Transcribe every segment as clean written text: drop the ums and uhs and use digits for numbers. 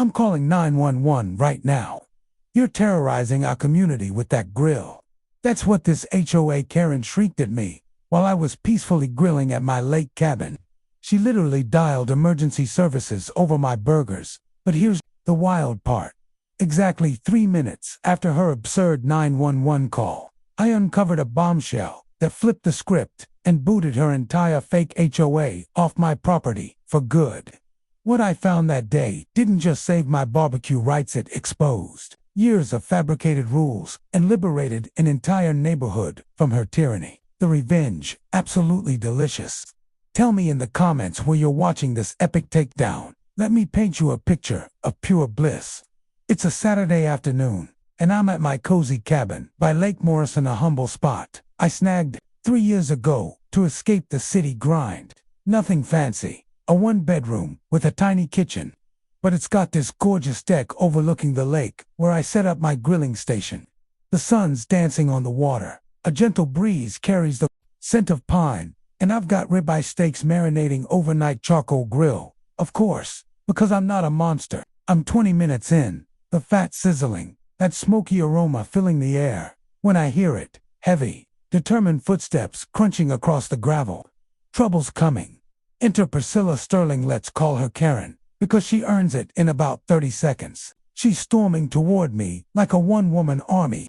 I'm calling 911 right now. You're terrorizing our community with that grill. That's what this HOA Karen shrieked at me while I was peacefully grilling at my lake cabin. She literally dialed emergency services over my burgers. But here's the wild part. Exactly 3 minutes after her absurd 911 call, I uncovered a bombshell that flipped the script and booted her entire fake HOA off my property for good. What I found that day didn't just save my barbecue rights, it exposed years of fabricated rules and liberated an entire neighborhood from her tyranny. The revenge, absolutely delicious. Tell me in the comments where you're watching this epic takedown. Let me paint you a picture of pure bliss. It's a Saturday afternoon, and I'm at my cozy cabin by Lake Morrison, a humble spot I snagged 3 years ago to escape the city grind. Nothing fancy, a 1-bedroom with a tiny kitchen, but it's got this gorgeous deck overlooking the lake where I set up my grilling station. The sun's dancing on the water, a gentle breeze carries the scent of pine, and I've got ribeye steaks marinating overnight charcoal grill. Of course, because I'm not a monster. I'm 20 minutes in, the fat sizzling, that smoky aroma filling the air, when I hear it, heavy, determined footsteps crunching across the gravel. Trouble's coming. Enter Priscilla Sterling, let's call her Karen, because she earns it in about 30 seconds. She's storming toward me like a one-woman army.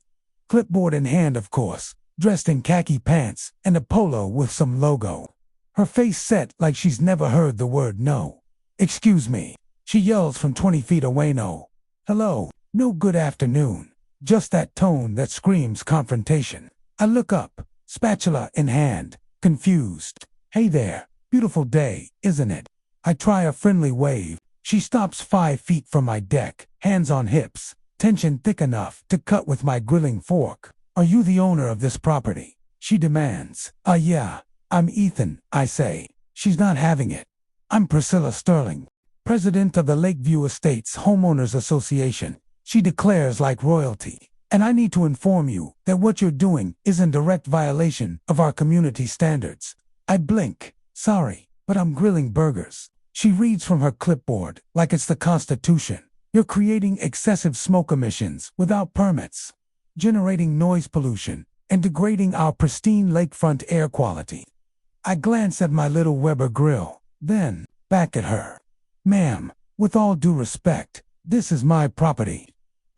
Clipboard in hand, of course, dressed in khaki pants and a polo with some logo. Her face set like she's never heard the word no. Excuse me, she yells from 20 feet away. No. Hello, no good afternoon. Just that tone that screams confrontation. I look up, spatula in hand, confused. Hey there, beautiful day, isn't it? I try a friendly wave. She stops 5 feet from my deck, hands on hips, tension thick enough to cut with my grilling fork. Are you the owner of this property? She demands. Yeah, I'm Ethan, I say. She's not having it. I'm Priscilla Sterling, president of the Lakeview Estates Homeowners Association. She declares like royalty. And I need to inform you that what you're doing is in direct violation of our community standards. I blink. Sorry, but I'm grilling burgers. She reads from her clipboard like it's the Constitution. You're creating excessive smoke emissions without permits, generating noise pollution, and degrading our pristine lakefront air quality. I glance at my little Weber grill, then back at her. Ma'am, with all due respect, this is my property.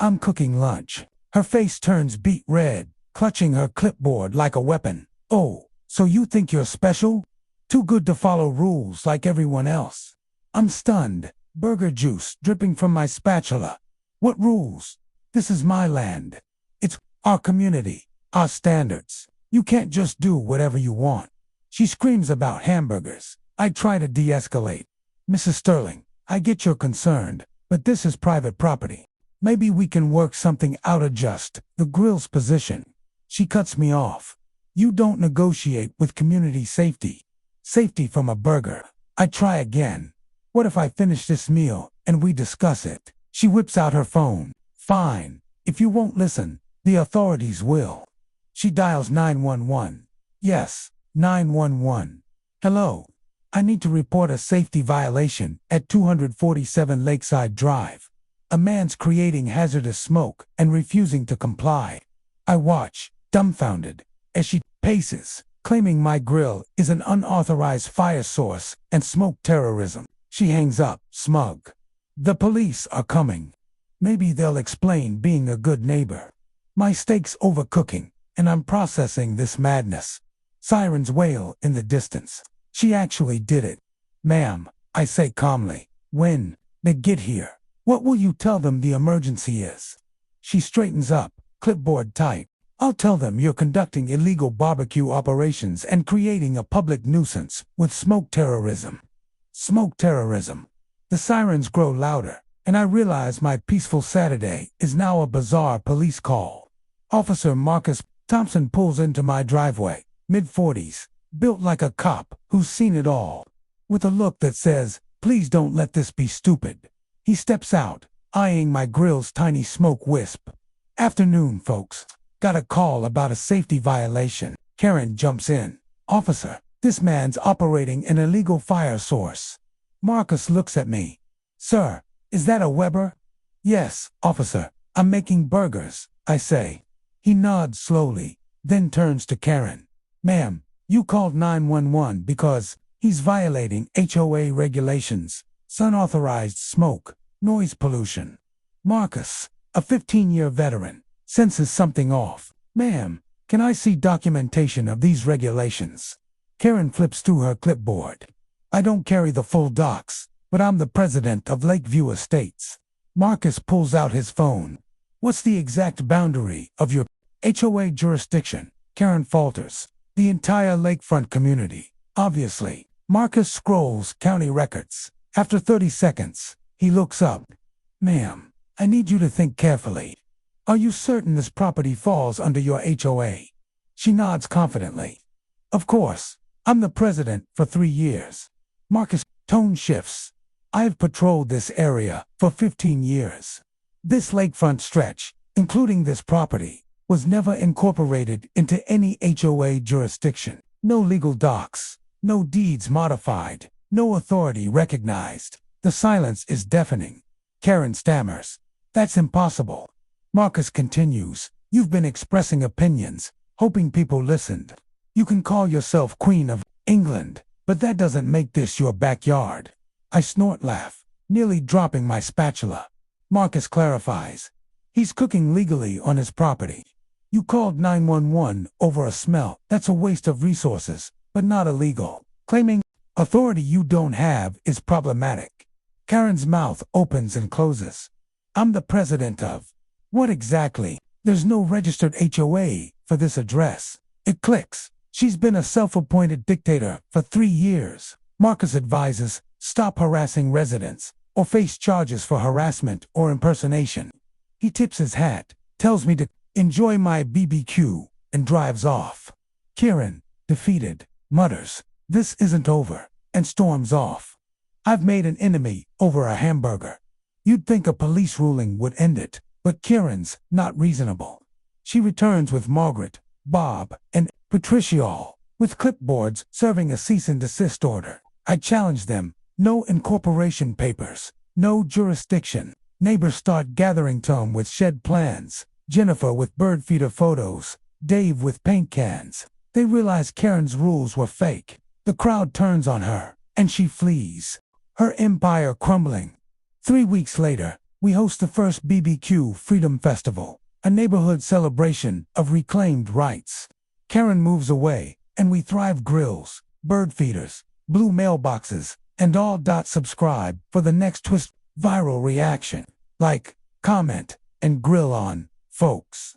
I'm cooking lunch. Her face turns beet red, clutching her clipboard like a weapon. Oh, so you think you're special? Too good to follow rules like everyone else. I'm stunned, burger juice dripping from my spatula. What rules? This is my land. It's our community, our standards. You can't just do whatever you want. She screams about hamburgers. I try to de-escalate. Mrs. Sterling, I get you're concerned, but this is private property. Maybe we can work something out. Adjust the grill's position. She cuts me off. You don't negotiate with community safety. Safety from a burger. I try again. What if I finish this meal and we discuss it? She whips out her phone. Fine. If you won't listen, the authorities will. She dials 911. Yes, 911. Hello. I need to report a safety violation at 247 Lakeside Drive. A man's creating hazardous smoke and refusing to comply. I watch, dumbfounded, as she paces, claiming my grill is an unauthorized fire source and smoke terrorism. She hangs up, smug. The police are coming. Maybe they'll explain being a good neighbor. My steak's overcooking, and I'm processing this madness. Sirens wail in the distance. She actually did it. Ma'am, I say calmly, when they get here, what will you tell them the emergency is? She straightens up, clipboard tight. I'll tell them you're conducting illegal barbecue operations and creating a public nuisance with smoke terrorism. Smoke terrorism. The sirens grow louder, and I realize my peaceful Saturday is now a bizarre police call. Officer Marcus Thompson pulls into my driveway, mid-40s, built like a cop who's seen it all. With a look that says, please don't let this be stupid. He steps out, eyeing my grill's tiny smoke wisp. Afternoon, folks. Got a call about a safety violation. Karen jumps in. Officer, this man's operating an illegal fire source. Marcus looks at me. Sir, Is that a Weber? Yes, officer. I'm making burgers, I say. He nods slowly, then turns to Karen. Ma'am, you called 911 because he's violating HOA regulations, unauthorized smoke, noise pollution. Marcus, a 15-year veteran, senses something off. Ma'am, can I see documentation of these regulations? Karen flips through her clipboard. I don't carry the full docs, but I'm the president of Lakeview Estates. Marcus pulls out his phone. What's the exact boundary of your HOA jurisdiction? Karen falters. The entire lakefront community. Obviously. Marcus scrolls county records. After 30 seconds, he looks up. Ma'am, I need you to think carefully. Are you certain this property falls under your HOA? She nods confidently. Of course. I'm the president for 3 years. Marcus' tone shifts. I've patrolled this area for 15 years. This lakefront stretch, including this property, was never incorporated into any HOA jurisdiction. No legal docs, no deeds modified, no authority recognized. The silence is deafening. Karen stammers. That's impossible. Marcus continues. You've been expressing opinions, hoping people listened. You can call yourself Queen of England, but that doesn't make this your backyard. I snort laugh, nearly dropping my spatula. Marcus clarifies. He's cooking legally on his property. You called 911 over a smell. That's a waste of resources, but not illegal. Claiming authority you don't have is problematic. Karen's mouth opens and closes. I'm the president of. What exactly? There's no registered HOA for this address. It clicks. She's been a self-appointed dictator for 3 years. Marcus advises, stop harassing residents, or face charges for harassment or impersonation. He tips his hat, tells me to enjoy my BBQ, and drives off. Karen, defeated, mutters, this isn't over, and storms off. I've made an enemy over a hamburger. You'd think a police ruling would end it, but Karen's not reasonable. She returns with Margaret, Bob, and Patricia, with clipboards serving a cease and desist order. I challenge them. No incorporation papers. No jurisdiction. Neighbors start gathering Tom with shed plans. Jennifer with bird feeder photos. Dave with paint cans. They realize Karen's rules were fake. The crowd turns on her, and she flees. Her empire crumbling. 3 weeks later, we host the first BBQ Freedom Festival, a neighborhood celebration of reclaimed rights. Karen moves away, and we thrive grills, bird feeders, blue mailboxes, and all. Subscribe for the next twist viral reaction. Like, comment, and grill on, folks.